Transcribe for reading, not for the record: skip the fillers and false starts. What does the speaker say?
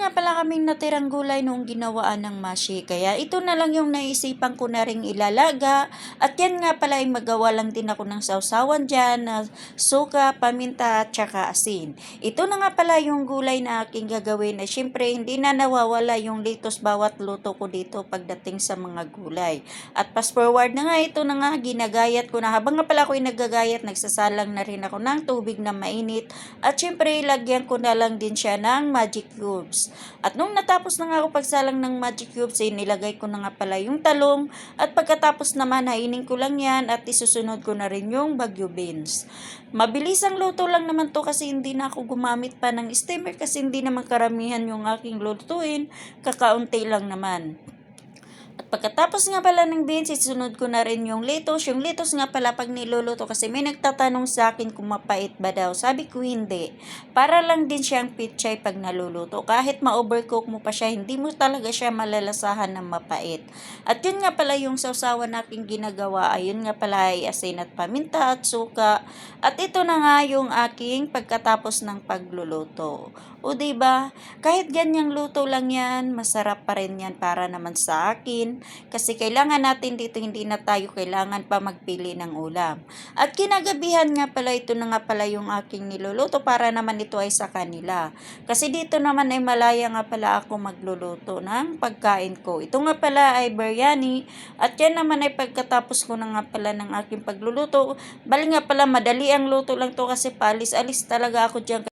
nga pala kaming natirang gulay nung ginawaan ng mashi. Kaya ito na lang yung naisipan ko na ring ilalaga. At yan nga pala ay magawa lang din ako ng sausawan dyan na suka, paminta at saka asin. Ito na nga pala yung gulay na aking gagawin. Na syempre hindi na nawawala yung litos bawat luto ko dito pagdating sa mga gulay. At fast forward na nga, ito na nga ginagayat ko na. Habang nga pala ako'y naggagayat, nagsasalang na rin ako ng tubig na mainit. At syempre ilagyan ko na lang din siya ng magic cubes. At nung natapos na nga ako pagsalang ng magic cubes, nilagay ko na nga pala yung talong. At pagkatapos naman, hainin ko lang yan at isusunod ko na rin yung bagyo beans. Mabilis ang luto lang naman to kasi hindi na ako gumamit pa ng steamer kasi hindi naman karamihan yung aking lutuin. Kakaunti lang naman. At pagkatapos nga pala ng beans, isunod ko na rin yung lettuce. Yung lettuce nga pala pag niluluto kasi may nagtatanong sa akin kung mapait ba daw. Sabi ko hindi. Para lang din siyang pichay pag naluluto. Kahit ma-overcook mo pa siya, hindi mo talaga siya malalasahan ng mapait. At yun nga pala yung sausawan aking ginagawa. Ayun nga pala ay asin at paminta at suka. At ito na nga yung aking pagkatapos ng pagluluto. O diba, kahit ganyang luto lang yan, masarap pa rin yan para naman sa akin. Kasi kailangan natin dito, hindi na tayo kailangan pa magpili ng ulam. At kinagabihan nga pala, ito na nga pala yung aking niluluto para naman ito ay sa kanila. Kasi dito naman ay malaya nga pala ako magluluto ng pagkain ko. Ito nga pala ay biryani. At yan naman ay pagkatapos ko na nga pala ng aking pagluluto. Bali nga pala, madali ang luto lang to kasi palis-alis talaga ako dyan.